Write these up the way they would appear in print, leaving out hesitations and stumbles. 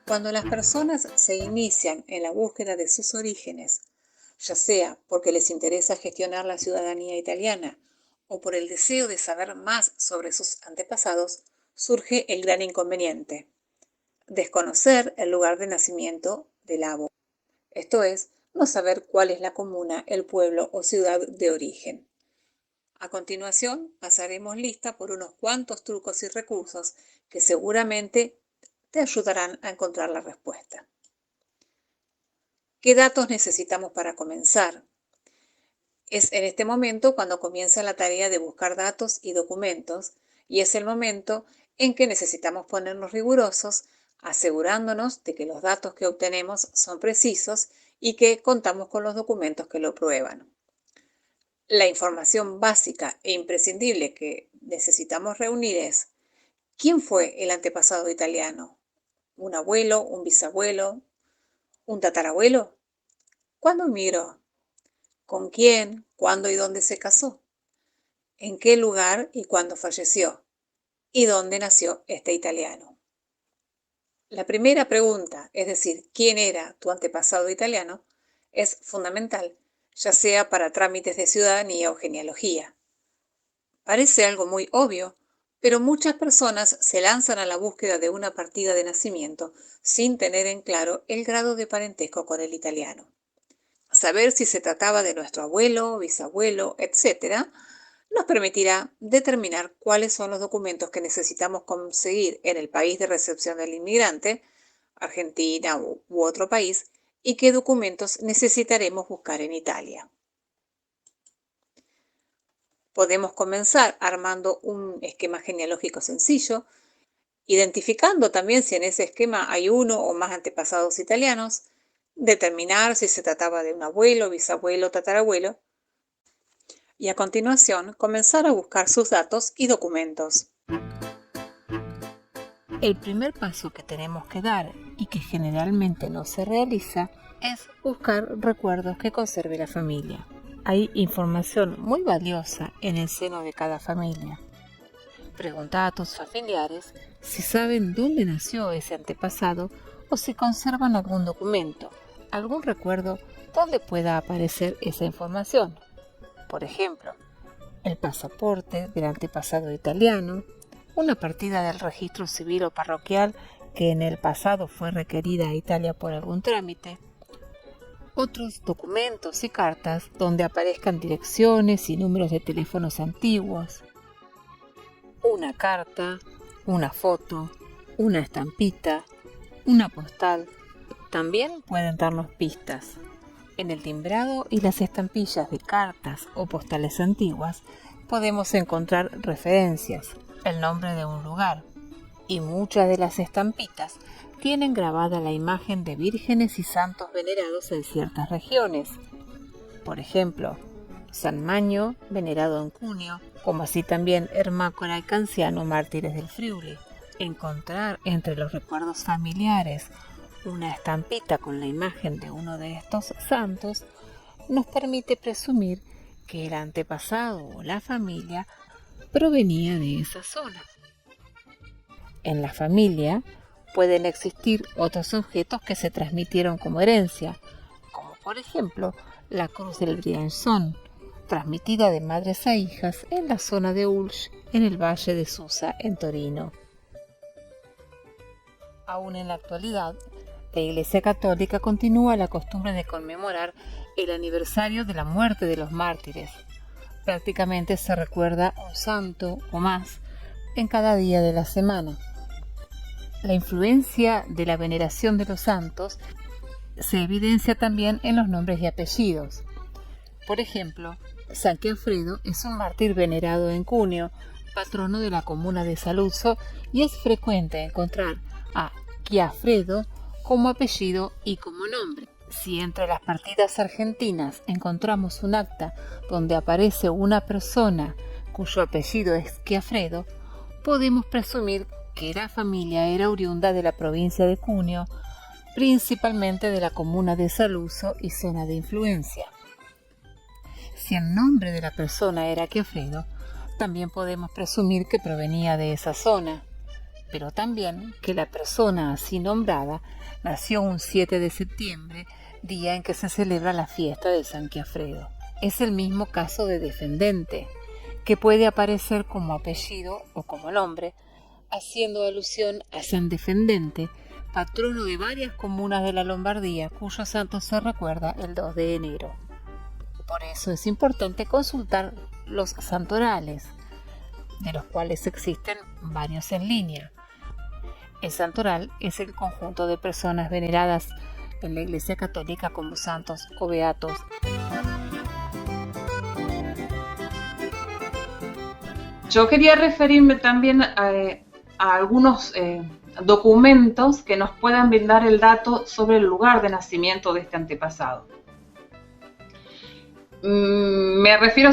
Cuando las personas se inician en la búsqueda de sus orígenes, ya sea porque les interesa gestionar la ciudadanía italiana o por el deseo de saber más sobre sus antepasados, surge el gran inconveniente: desconocer el lugar de nacimiento del abo, esto es, no saber cuál es la comuna, el pueblo o ciudad de origen. A continuación, pasaremos lista por unos cuantos trucos y recursos que seguramente te ayudarán a encontrar la respuesta. ¿Qué datos necesitamos para comenzar? Es en este momento cuando comienza la tarea de buscar datos y documentos, y es el momento en que necesitamos ponernos rigurosos, asegurándonos de que los datos que obtenemos son precisos y que contamos con los documentos que lo prueban. La información básica e imprescindible que necesitamos reunir es: ¿quién fue el antepasado italiano? ¿Un abuelo, un bisabuelo, un tatarabuelo? ¿Cuándo emigró? ¿Con quién, cuándo y dónde se casó? ¿En qué lugar y cuándo falleció? ¿Y dónde nació este italiano? La primera pregunta, es decir, ¿quién era tu antepasado italiano?, es fundamental, ya sea para trámites de ciudadanía o genealogía. Parece algo muy obvio, pero muchas personas se lanzan a la búsqueda de una partida de nacimiento sin tener en claro el grado de parentesco con el italiano. Saber si se trataba de nuestro abuelo, bisabuelo, etc., nos permitirá determinar cuáles son los documentos que necesitamos conseguir en el país de recepción del inmigrante, Argentina u otro país, y qué documentos necesitaremos buscar en Italia. Podemos comenzar armando un esquema genealógico sencillo, identificando también si en ese esquema hay uno o más antepasados italianos, determinar si se trataba de un abuelo, bisabuelo, tatarabuelo, y a continuación comenzar a buscar sus datos y documentos. El primer paso que tenemos que dar y que generalmente no se realiza es buscar recuerdos que conserve la familia. Hay información muy valiosa en el seno de cada familia. Pregunta a tus familiares si saben dónde nació ese antepasado o si conservan algún documento, algún recuerdo donde pueda aparecer esa información. Por ejemplo, el pasaporte del antepasado italiano, una partida del registro civil o parroquial que en el pasado fue requerida a Italia por algún trámite, otros documentos y cartas donde aparezcan direcciones y números de teléfonos antiguos, una carta, una foto, una estampita, una postal, también pueden darnos pistas. En el timbrado y las estampillas de cartas o postales antiguas podemos encontrar referencias, el nombre de un lugar, y muchas de las estampitas tienen grabada la imagen de vírgenes y santos venerados en ciertas regiones. Por ejemplo, San Magno, venerado en Cuneo, como así también Ermácora y Canciano, mártires del Friuli. Encontrar entre los recuerdos familiares una estampita con la imagen de uno de estos santos nos permite presumir que el antepasado o la familia provenía de esa zona. En la familia pueden existir otros objetos que se transmitieron como herencia, como por ejemplo la cruz del Briançon, transmitida de madres a hijas en la zona de Ulch, en el valle de Susa, en Torino. Aún en la actualidad, la Iglesia Católica continúa la costumbre de conmemorar el aniversario de la muerte de los mártires. Prácticamente se recuerda un santo o más en cada día de la semana. La influencia de la veneración de los santos se evidencia también en los nombres y apellidos. Por ejemplo, San Chiafredo es un mártir venerado en Cuneo, patrono de la comuna de Saluzzo, y es frecuente encontrar a Chiafredo como apellido y como nombre. Si entre las partidas argentinas encontramos un acta donde aparece una persona cuyo apellido es Chiafredo, podemos presumir que la familia era oriunda de la provincia de Cuneo, principalmente de la comuna de Saluzzo y zona de influencia. Si el nombre de la persona era Chiafredo, también podemos presumir que provenía de esa zona. pero también que la persona así nombrada nació un 7 de septiembre, día en que se celebra la fiesta de San Quiafredo. Es el mismo caso de defendente, que puede aparecer como apellido o como nombre, haciendo alusión a San Defendente, patrono de varias comunas de la Lombardía, cuyo santo se recuerda el 2 de enero. Por eso es importante consultar los santorales, de los cuales existen varios en línea. El santoral es el conjunto de personas veneradas en la Iglesia Católica como santos o beatos. Yo quería referirme también a algunos documentos que nos puedan brindar el dato sobre el lugar de nacimiento de este antepasado. Me refiero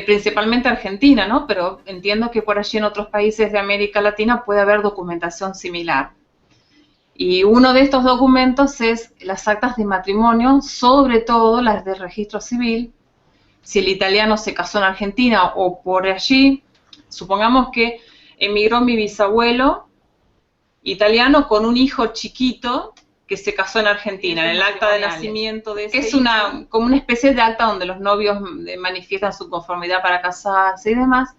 principalmente a Argentina, ¿no? Pero entiendo que por allí en otros países de América Latina puede haber documentación similar. Y uno de estos documentos es las actas de matrimonio, sobre todo las de registro civil. Si el italiano se casó en Argentina o por allí, supongamos que emigró mi bisabuelo italiano con un hijo chiquito que se casó en Argentina, en el acta de nacimiento de ese hijo. Es como una especie de acta donde los novios manifiestan su conformidad para casarse y demás.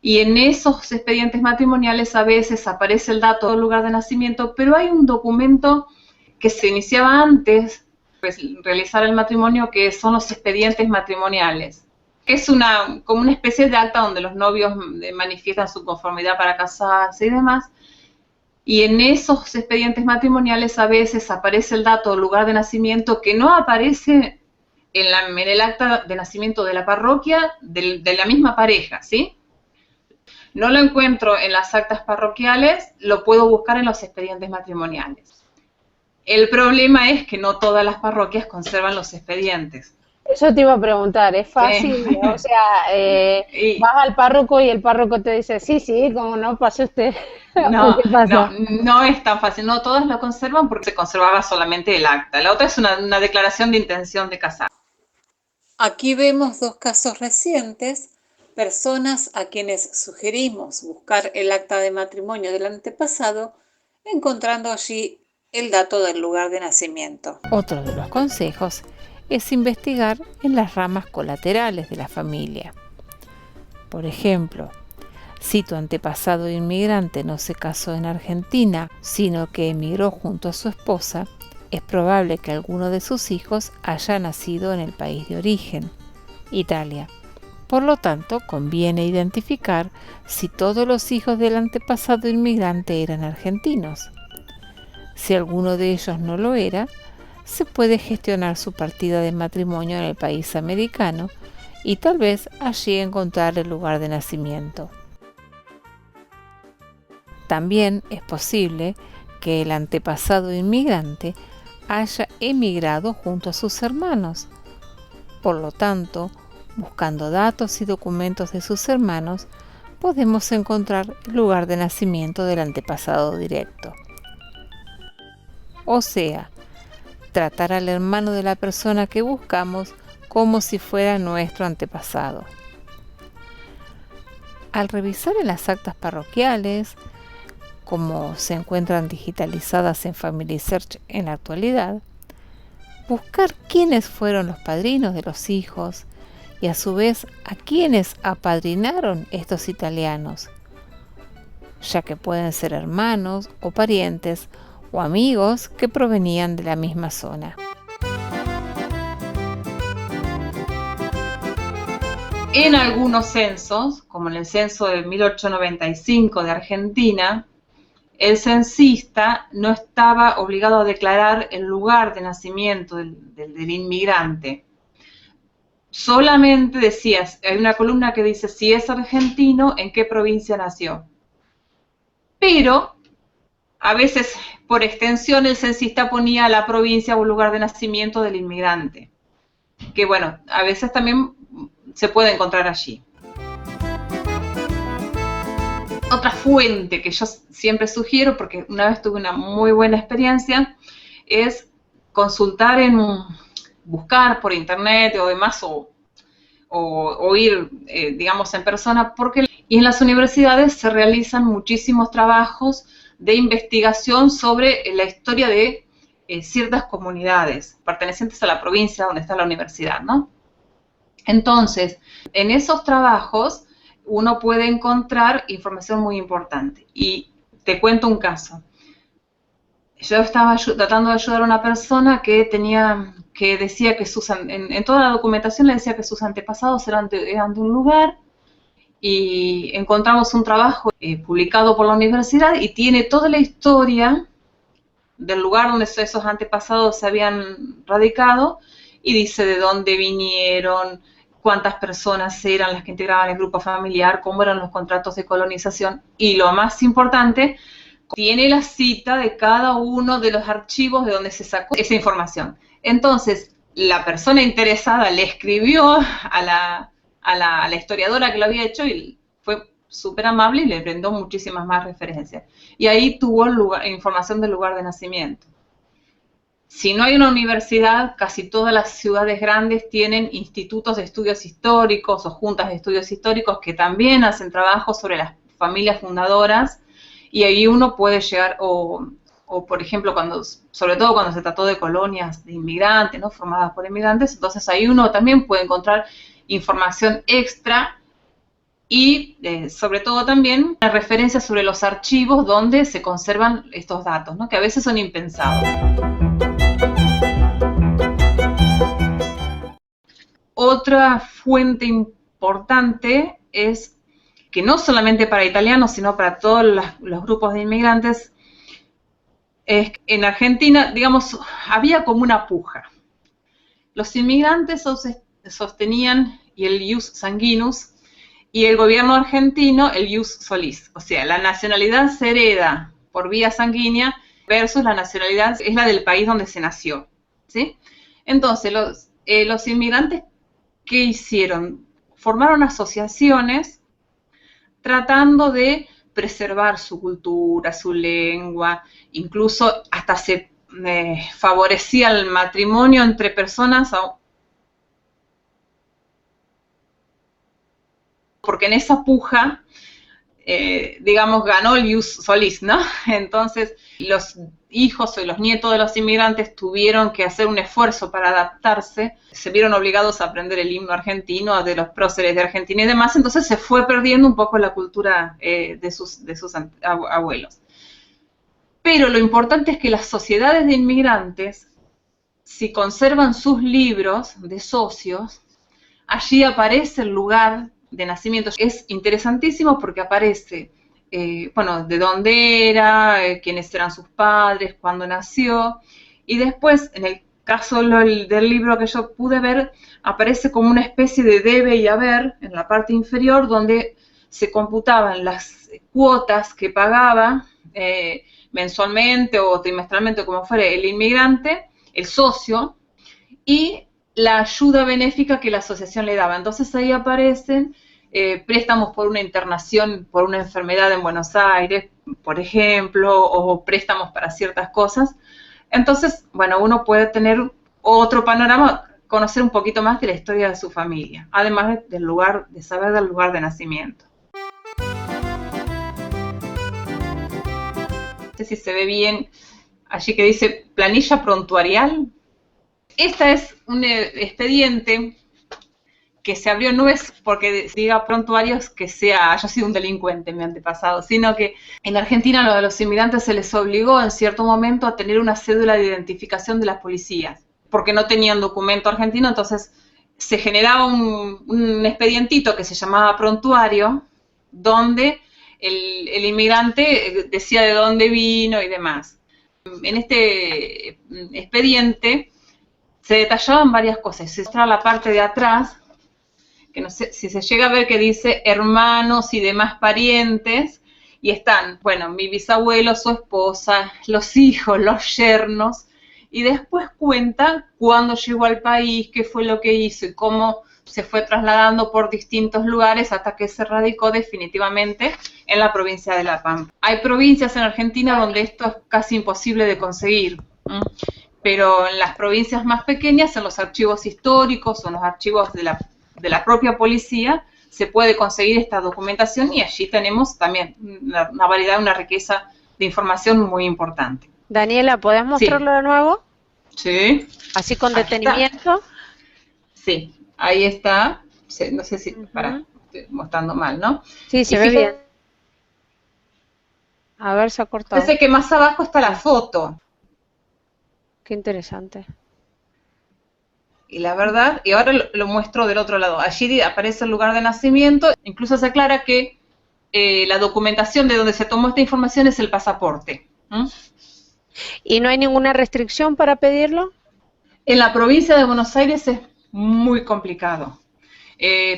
Y en esos expedientes matrimoniales a veces aparece el dato del lugar de nacimiento, pero hay un documento que se iniciaba antes de realizar el matrimonio, que son los expedientes matrimoniales, que es como una especie de acta donde los novios manifiestan su conformidad para casarse y demás. Y en esos expedientes matrimoniales a veces aparece el dato del lugar de nacimiento que no aparece en el acta de nacimiento de la parroquia de la misma pareja, ¿sí? No lo encuentro en las actas parroquiales, lo puedo buscar en los expedientes matrimoniales. El problema es que no todas las parroquias conservan los expedientes. Eso te iba a preguntar, ¿es fácil? Sí. O sea, vas al párroco y el párroco te dice, sí, como no, pase usted. No, no es tan fácil. No todas lo conservan porque se conservaba solamente el acta. La otra es una declaración de intención de casar. Aquí vemos dos casos recientes, personas a quienes sugerimos buscar el acta de matrimonio del antepasado, encontrando allí el dato del lugar de nacimiento. Otro de los consejos es investigar en las ramas colaterales de la familia. Por ejemplo, si tu antepasado inmigrante no se casó en Argentina, sino que emigró junto a su esposa, es probable que alguno de sus hijos haya nacido en el país de origen, Italia. Por lo tanto, conviene identificar si todos los hijos del antepasado inmigrante eran argentinos. Si alguno de ellos no lo era, se puede gestionar su partida de matrimonio en el país americano y tal vez allí encontrar el lugar de nacimiento. También es posible que el antepasado inmigrante haya emigrado junto a sus hermanos. Por lo tanto, buscando datos y documentos de sus hermanos, podemos encontrar el lugar de nacimiento del antepasado directo. O sea, tratar al hermano de la persona que buscamos como si fuera nuestro antepasado. Al revisar en las actas parroquiales, como se encuentran digitalizadas en Family Search en la actualidad, buscar quiénes fueron los padrinos de los hijos y a su vez a quiénes apadrinaron estos italianos, ya que pueden ser hermanos o parientes o amigos que provenían de la misma zona. En algunos censos, como en el censo de 1895 de Argentina, el censista no estaba obligado a declarar el lugar de nacimiento del inmigrante. Solamente decías, hay una columna que dice si es argentino, en qué provincia nació. Pero a veces, por extensión, el censista ponía la provincia o lugar de nacimiento del inmigrante, que bueno, a veces también se puede encontrar allí. Otra fuente que yo siempre sugiero, porque una vez tuve una muy buena experiencia, es consultar buscar por internet o demás, o ir, digamos, en persona, porque Y en las universidades se realizan muchísimos trabajos de investigación sobre la historia de ciertas comunidades pertenecientes a la provincia donde está la universidad, ¿no? Entonces, en esos trabajos uno puede encontrar información muy importante. Y te cuento un caso. Yo estaba tratando de ayudar a una persona que decía que en toda la documentación le decía que sus antepasados eran de un lugar, y encontramos un trabajo publicado por la universidad y tiene toda la historia del lugar donde esos antepasados se habían radicado, y dice de dónde vinieron, cuántas personas eran las que integraban el grupo familiar, cómo eran los contratos de colonización, y lo más importante, tiene la cita de cada uno de los archivos de donde se sacó esa información. Entonces, la persona interesada le escribió a la historiadora que lo había hecho y fue súper amable y le brindó muchísimas más referencias. Y ahí tuvo información del lugar de nacimiento. Si no hay una universidad, casi todas las ciudades grandes tienen institutos de estudios históricos o juntas de estudios históricos que también hacen trabajo sobre las familias fundadoras, y ahí uno puede llegar, o por ejemplo, sobre todo cuando se trató de colonias de inmigrantes, ¿no?, formadas por inmigrantes, entonces ahí uno también puede encontrar información extra y sobre todo también referencias sobre los archivos donde se conservan estos datos, ¿no?, que a veces son impensados. Otra fuente importante es que no solamente para italianos, sino para todos los grupos de inmigrantes, es que en Argentina, digamos, había como una puja. Los inmigrantes sostenían y el ius sanguinus, y el gobierno argentino el ius solis, o sea, la nacionalidad se hereda por vía sanguínea versus la nacionalidad es la del país donde se nació, ¿sí? Entonces, los inmigrantes, ¿qué hicieron? Formaron asociaciones tratando de preservar su cultura, su lengua, incluso hasta se favorecía el matrimonio entre personas, porque en esa puja, digamos, ganó el ius solis, ¿no? Entonces, los hijos o los nietos de los inmigrantes tuvieron que hacer un esfuerzo para adaptarse, se vieron obligados a aprender el himno argentino de los próceres de Argentina y demás, entonces se fue perdiendo un poco la cultura de sus abuelos. Pero lo importante es que las sociedades de inmigrantes, si conservan sus libros de socios, allí aparece el lugar de nacimiento. Es interesantísimo porque aparece, bueno, de dónde era, quiénes eran sus padres, cuándo nació, y después, en el caso del libro que yo pude ver, aparece como una especie de debe y haber en la parte inferior, donde se computaban las cuotas que pagaba mensualmente o trimestralmente, como fuera, el inmigrante, el socio, y la ayuda benéfica que la asociación le daba. Entonces ahí aparecen préstamos por una internación, por una enfermedad en Buenos Aires, por ejemplo, o préstamos para ciertas cosas. Entonces, bueno, uno puede tener otro panorama, conocer un poquito más de la historia de su familia, además de saber del lugar de nacimiento. No sé si se ve bien allí que dice planilla prontuarial. Esta es un expediente que se abrió, no es porque diga prontuarios que haya sido un delincuente mi antepasado, sino que en Argentina a los inmigrantes se les obligó en cierto momento a tener una cédula de identificación de las policías, porque no tenían documento argentino, entonces se generaba un expedientito que se llamaba prontuario, donde el inmigrante decía de dónde vino y demás. En este expediente se detallaban varias cosas. Se muestra la parte de atrás, que no sé si se llega a ver, que dice hermanos y demás parientes, y están, bueno, mi bisabuelo, su esposa, los hijos, los yernos, y después cuenta cuándo llegó al país, qué fue lo que hizo y cómo se fue trasladando por distintos lugares hasta que se radicó definitivamente en la provincia de La Pampa. Hay provincias en Argentina donde esto es casi imposible de conseguir, pero en las provincias más pequeñas, en los archivos históricos o en los archivos de la propia policía, se puede conseguir esta documentación, y allí tenemos también una variedad, una riqueza de información muy importante. Daniela, ¿podés mostrarlo de nuevo? Sí. Así con detenimiento. Sí, ahí está. No sé si, estoy mostrando mal, ¿no? Sí, se ve bien. A ver, se ha cortado. Fíjense que más abajo está la foto. Qué interesante. Y la verdad, y ahora lo muestro del otro lado. Allí aparece el lugar de nacimiento. Incluso se aclara que la documentación de donde se tomó esta información es el pasaporte. ¿Y no hay ninguna restricción para pedirlo? En la provincia de Buenos Aires es muy complicado.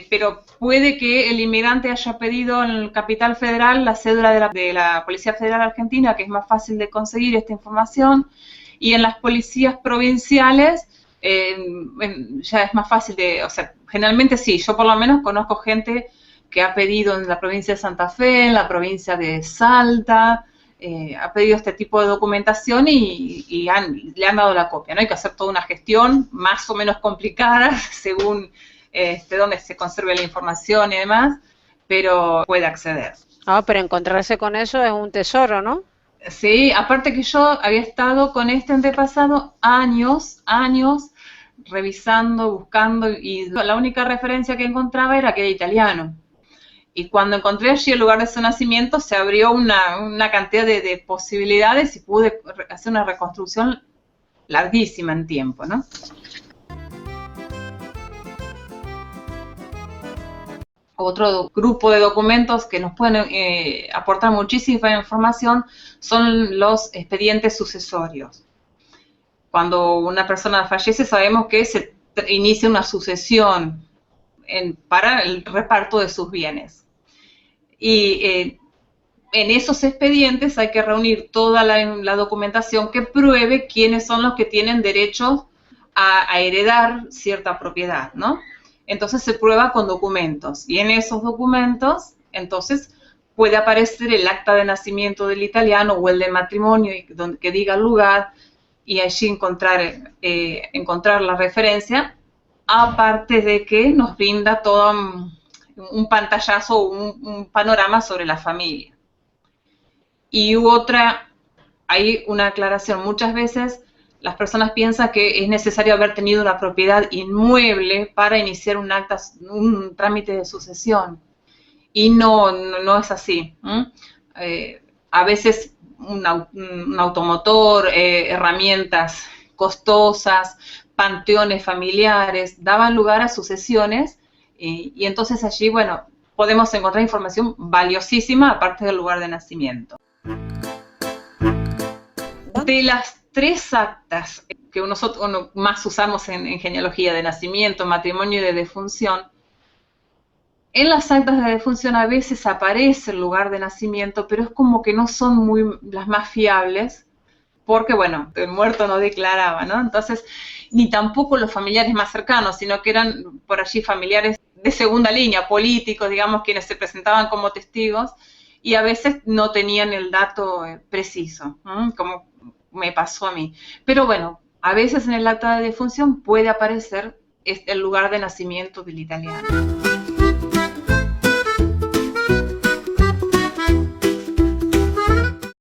Pero puede que el inmigrante haya pedido en Capital Federal la cédula de la Policía Federal Argentina, que es más fácil de conseguir esta información, y en las policías provinciales ya es más fácil o sea, generalmente sí, yo por lo menos conozco gente que ha pedido en la provincia de Santa Fe, en la provincia de Salta, ha pedido este tipo de documentación y le han dado la copia, ¿no? Hay que hacer toda una gestión más o menos complicada según dónde se conserve la información y demás, pero puede acceder. Pero encontrarse con eso es un tesoro, ¿no? Sí, aparte que yo había estado con este antepasado años revisando, buscando, y la única referencia que encontraba era que era italiano. Y cuando encontré allí el lugar de su nacimiento, se abrió una cantidad de posibilidades y pude hacer una reconstrucción larguísima en tiempo, ¿no? Otro grupo de documentos que nos pueden aportar muchísima información son los expedientes sucesorios. Cuando una persona fallece, sabemos que se inicia una sucesión para el reparto de sus bienes. Y en esos expedientes hay que reunir toda la documentación que pruebe quiénes son los que tienen derecho a heredar cierta propiedad, ¿no? Entonces se prueba con documentos, y en esos documentos, entonces, puede aparecer el acta de nacimiento del italiano o el de matrimonio que diga el lugar, y allí encontrar la referencia, aparte de que nos brinda todo un pantallazo, un panorama sobre la familia. Y hay una aclaración, muchas veces las personas piensan que es necesario haber tenido una propiedad inmueble para iniciar un trámite de sucesión. Y no es así. A veces un automotor, herramientas costosas, panteones familiares, daban lugar a sucesiones, y entonces allí, bueno, podemos encontrar información valiosísima aparte del lugar de nacimiento. De las 3 actas que nosotros más usamos en genealogía, de nacimiento, matrimonio y de defunción, en las actas de defunción a veces aparece el lugar de nacimiento, pero es como que no son las más fiables, porque, bueno, el muerto no declaraba, ¿no? Entonces, ni tampoco los familiares más cercanos, sino que eran por allí familiares de segunda línea, políticos, digamos, quienes se presentaban como testigos, y a veces no tenían el dato preciso, como me pasó a mí. Pero bueno, a veces en el acta de defunción puede aparecer el lugar de nacimiento del italiano.